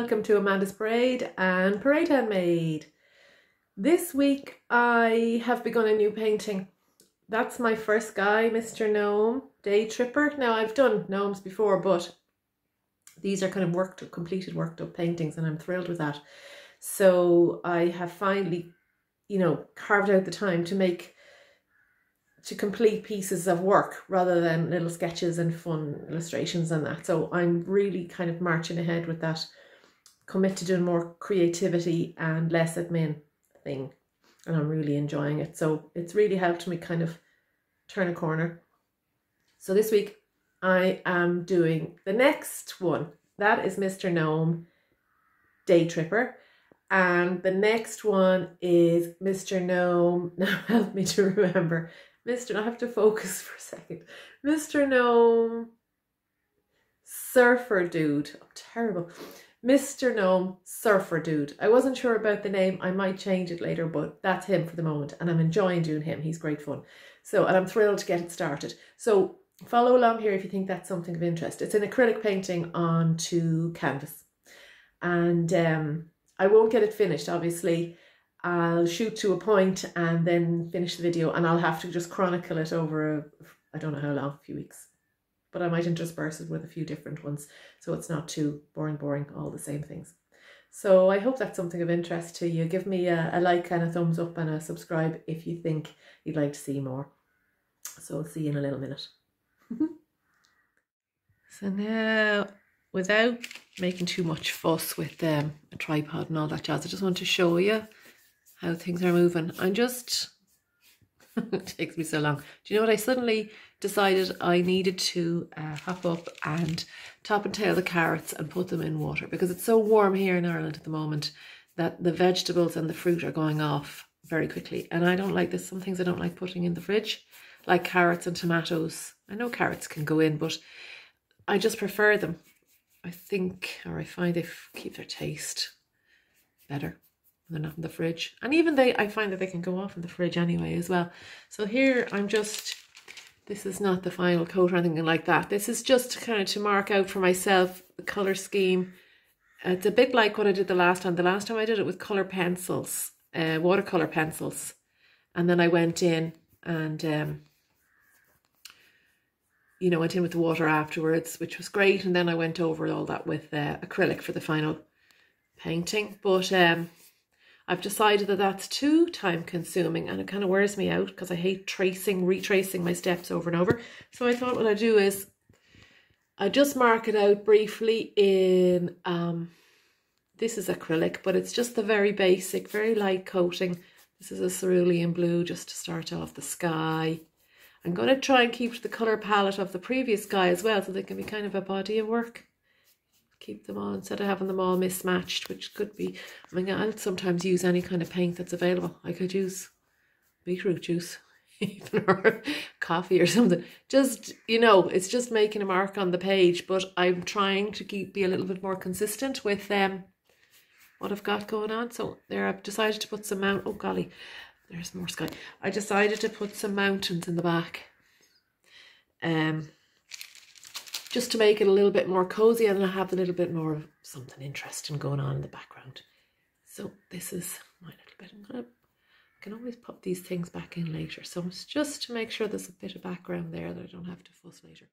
welcome to Amanda's Parade and Parade Handmade. This week I have begun a new painting. That's my first guy, Mr. Gnome, Day Tripper. Now I've done gnomes before, but these are kind of completed worked up paintings, and I'm thrilled with that. So I have finally, carved out the time to complete pieces of work rather than little sketches and fun illustrations and that. So I'm really kind of marching ahead with that, commit to doing more creativity and less admin thing, and I'm really enjoying it. So it's really helped me kind of turn a corner. So this week I am doing the next one. That is Mr. Gnome, Day Tripper. And the next one is Mr. Gnome, now help me to remember, I have to focus for a second. Mr. Gnome, Surfer Dude. I'm terrible. Mr. Gnome, Surfer Dude. I wasn't sure about the name. I might change it later, but that's him for the moment. And I'm enjoying doing him. He's great fun. And I'm thrilled to get it started. So follow along here if you think that's something of interest. It's an acrylic painting onto canvas. And I won't get it finished, obviously. I'll shoot to a point and then finish the video, and I'll have to just chronicle it over I don't know how long, a few weeks. But I might intersperse it with a few different ones, so it's not too boring, all the same things. So I hope that's something of interest to you. Give me a like and a thumbs up and a subscribe if you think you'd like to see more. So I'll see you in a little minute. So now, without making too much fuss with a tripod and all that jazz, I just want to show you how things are moving. It takes me so long. Do you know what? I suddenly decided I needed to hop up and top and tail the carrots and put them in water, because it's so warm here in Ireland at the moment that the vegetables and the fruit are going off very quickly. And I don't like this. Some things I don't like putting in the fridge, like carrots and tomatoes. I know carrots can go in, but I just prefer them. I find they keep their taste better. They're not in the fridge, and even I find that they can go off in the fridge anyway as well. So here this is not the final coat or anything like that. This is just kind of to mark out for myself the colour scheme. It's a bit like what I did the last time. The last time I did it with colour pencils, watercolour pencils, and then I went in and went in with the water afterwards, which was great, and then I went over all that with acrylic for the final painting. But I've decided that that's too time consuming, and it kind of wears me out because I hate retracing my steps over and over. So I thought what I'd do is I just mark it out briefly in, this is acrylic, but it's just the very basic, very light coating. This is a cerulean blue just to start off the sky. I'm going to try and keep the colour palette of the previous sky as well, so they can be kind of a body of work. Keep them all instead of having them all mismatched, which could be, I'll sometimes use any kind of paint that's available. I could use beetroot juice or coffee or something. Just, it's just making a mark on the page, but I'm trying to be a little bit more consistent with what I've got going on. So there, I've decided to put some oh golly, there's more sky. I decided to put some mountains in the back. Just to make it a little bit more cozy, and I have a little bit more of something interesting going on in the background. So this is my little bit. I can always pop these things back in later. So it's just to make sure there's a bit of background there that I don't have to fuss later.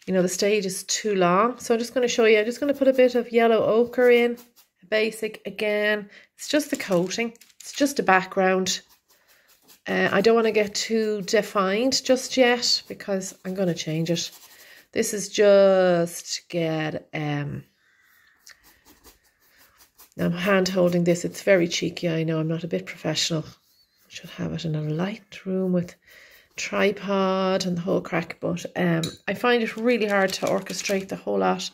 The stage is too long, so I'm just going to show you. I'm just going to put a bit of yellow ochre in, basic again. It's just the coating. It's just a background. I don't want to get too defined just yet because I'm going to change it. This is just to get, now I'm hand holding this. It's very cheeky. I know I'm not a bit professional. I should have it in a light room with tripod and the whole crack, but I find it really hard to orchestrate the whole lot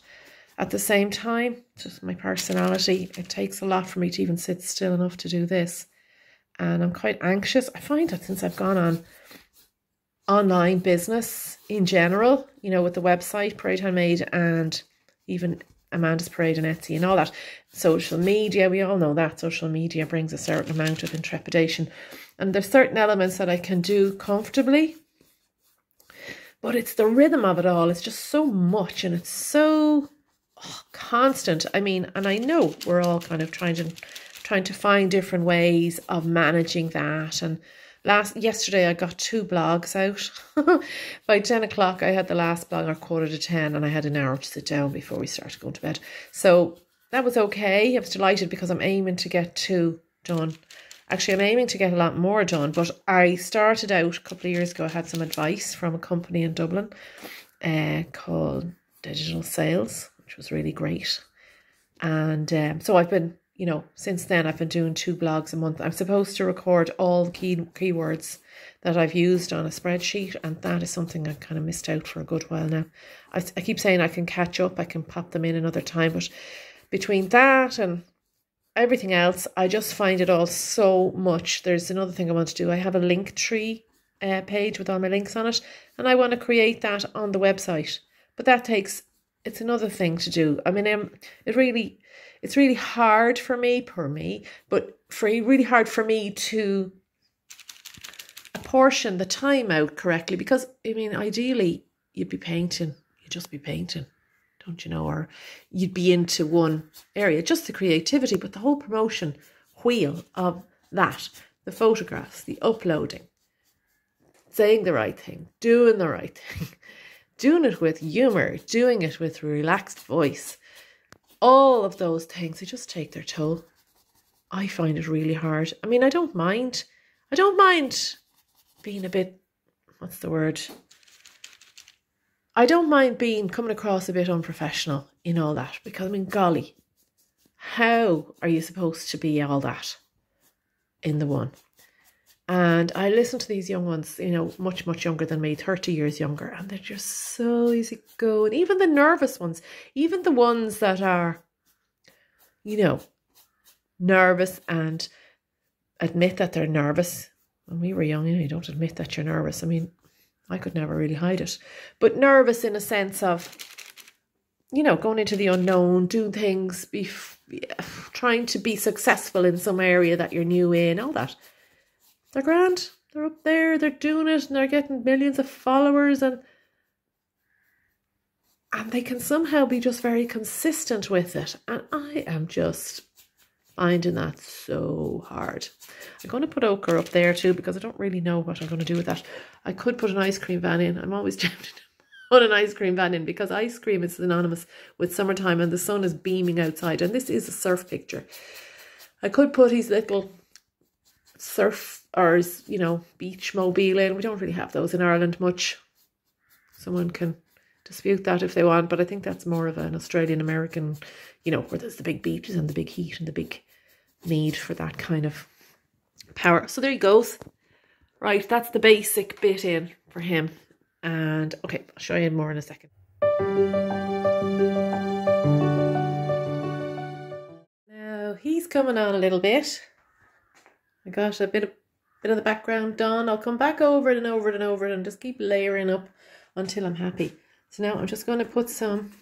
at the same time. Just my personality. It takes a lot for me to even sit still enough to do this. And I'm quite anxious. I find that since I've gone on online business in general, with the website, Parade Handmade, and even Amanda's Parade and Etsy and all that, social media, we all know that social media brings a certain amount of intrepidation. And there's certain elements that I can do comfortably, but it's the rhythm of it all. It's just so much, and it's so constant. I mean, and I know we're all kind of trying to find different ways of managing that. And yesterday I got 2 blogs out. By 10 o'clock I had the last blog, or 9:45, and I had an hour to sit down before we started going to bed. So that was okay. I was delighted because I'm aiming to get 2 done. Actually, I'm aiming to get a lot more done, but I started out a couple of years ago. I had some advice from a company in Dublin called Digital Sales, which was really great. And so I've been, you know, since then I've been doing 2 blogs a month. I'm supposed to record all the keywords that I've used on a spreadsheet, and that is something I've kind of missed out for a good while now. I keep saying I can catch up, I can pop them in another time, but between that and everything else, I just find it all so much. There's another thing I want to do. I have a link tree page with all my links on it, and I want to create that on the website. But it's another thing to do. I mean, it's really hard for me, but really hard for me to apportion the time out correctly, because I mean, ideally you'd be painting, you'd just be painting, don't you know, or you'd be into one area, just the creativity, but the whole promotion wheel of that, the photographs, the uploading, saying the right thing, doing the right thing, doing it with humour, doing it with a relaxed voice, all of those things, they just take their toll. I find it really hard. I mean, I don't mind being a bit, what's the word? I don't mind coming across a bit unprofessional in all that, because I mean, golly, how are you supposed to be all that in the one? And I listen to these young ones, you know, much, much younger than me, 30 years younger, and they're just so easy going. Even the nervous ones, even the ones that are, you know, nervous and admit that they're nervous. When we were young, you know, you don't admit that you're nervous. I mean, I could never really hide it. But nervous in a sense of, you know, going into the unknown, doing things, trying to be successful in some area that you're new in, all that. They're grand. They're up there, they're doing it, and they're getting millions of followers, and they can somehow be just very consistent with it. And I am just finding that so hard. I'm going to put ochre up there too, because I don't really know what I'm going to do with that. I could put an ice cream van in. I'm always tempted to put an ice cream van in, because ice cream is synonymous with summertime and the sun is beaming outside. And this is a surf picture. I could put his little surf, or, you know, beach mobile in. We don't really have those in Ireland much. Someone can dispute that if they want, but I think that's more of an Australian American, you know, where there's the big beaches and the big heat and the big need for that kind of power. So there he goes. Right, that's the basic bit in for him. And okay, I'll show you more in a second. Now he's coming on a little bit. I got a bit of the background done. I'll come back over it and over it and over it and just keep layering up until I'm happy. So now I'm just going to put some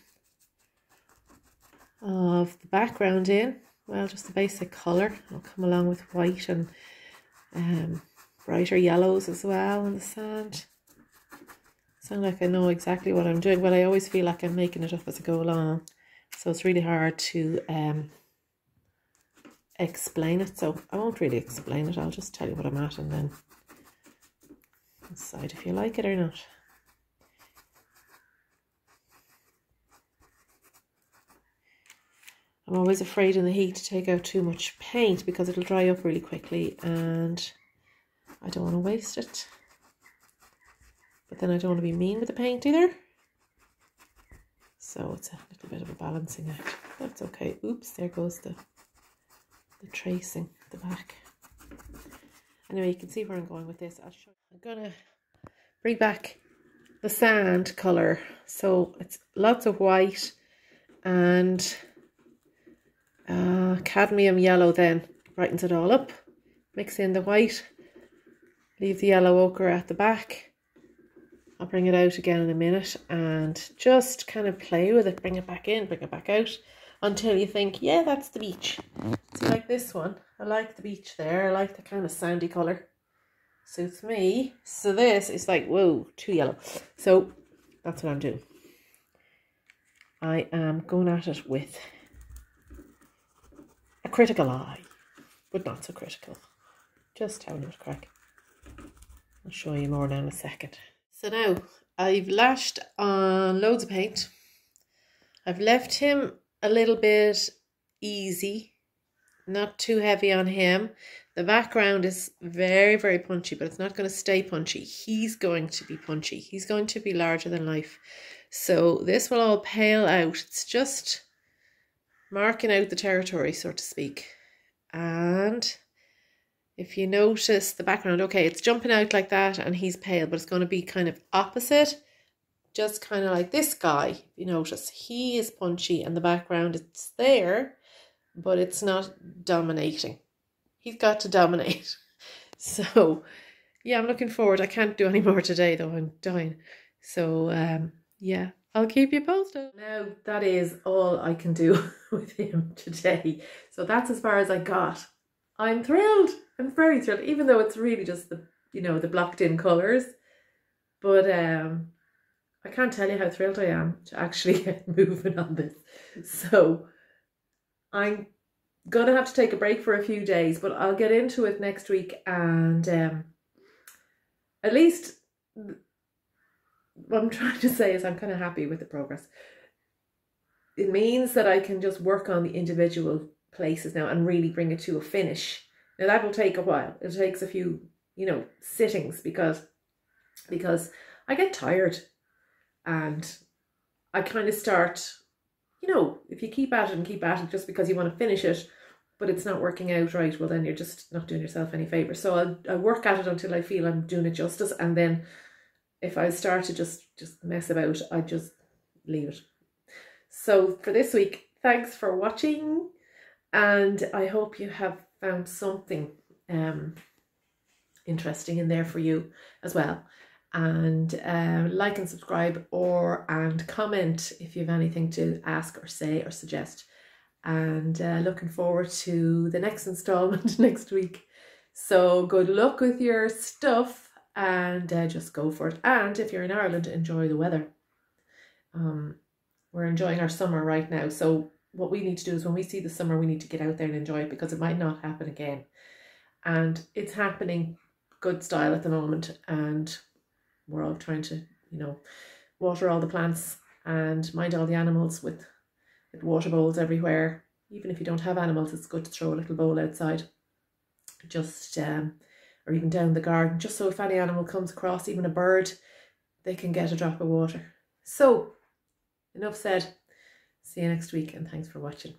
of the background in. Well, just the basic colour. I'll come along with white and brighter yellows as well in the sand. Sound like I know exactly what I'm doing, but I always feel like I'm making it up as I go along. So it's really hard to explain it. So I won't really explain it. I'll just tell you what I'm at and then decide if you like it or not. I'm always afraid in the heat to take out too much paint, because it'll dry up really quickly and I don't want to waste it. But then I don't want to be mean with the paint either. So it's a little bit of a balancing act. That's okay. Oops, there goes the tracing at the back. Anyway, you can see where I'm going with this. I'll show you. I'm going to bring back the sand colour. So it's lots of white and cadmium yellow, then brightens it all up. Mix in the white, leave the yellow ochre at the back. I'll bring it out again in a minute and just kind of play with it, bring it back in, bring it back out until you think, yeah, that's the beach. See, like this one, I like the beach there. I like the kind of sandy colour. Suits me. So this is like, whoa, too yellow. So that's what I'm doing. I am going at it with a critical eye, but not so critical. Just having a crack. I'll show you more now in a second. So now I've lashed on loads of paint. I've left him a little bit easy, not too heavy on him. The background is very, very punchy, but it's not going to stay punchy. He's going to be punchy. He's going to be larger than life. So this will all pale out. It's just marking out the territory, so to speak. And if you notice the background, okay, it's jumping out like that and he's pale, but it's going to be kind of opposite. Just kind of like this guy, if you notice. He is punchy and the background is there, but it's not dominating. He's got to dominate. So, yeah, I'm looking forward. I can't do any more today, though. I'm dying. So, yeah, I'll keep you posted. Now, that is all I can do with him today. So that's as far as I got. I'm thrilled. I'm very thrilled, even though it's really just the, you know, the blocked in colours. But I can't tell you how thrilled I am to actually get moving on this. So I'm gonna have to take a break for a few days, but I'll get into it next week. And at least what I'm trying to say is I'm kind of happy with the progress. It means that I can just work on the individual places now and really bring it to a finish. Now that will take a while. It takes a few, you know, sittings because I get tired and I kind of start, you know, if you keep at it and keep at it just because you want to finish it, but it's not working out right, well then you're just not doing yourself any favour. So I'll work at it until I feel I'm doing it justice, and then if I start to just mess about, I just leave it. So for this week, thanks for watching, and I hope you have found something interesting in there for you as well. And like and subscribe and comment if you have anything to ask or say or suggest. And looking forward to the next installment next week. So good luck with your stuff, and just go for it. And if you're in Ireland, enjoy the weather. We're enjoying our summer right now. So what we need to do is when we see the summer, we need to get out there and enjoy it, because it might not happen again. And it's happening good style at the moment. And we're all trying to, you know, water all the plants and mind all the animals with water bowls everywhere. Even if you don't have animals, it's good to throw a little bowl outside, just or even down the garden, just so if any animal comes across, even a bird, they can get a drop of water. So enough said. See you next week, and thanks for watching.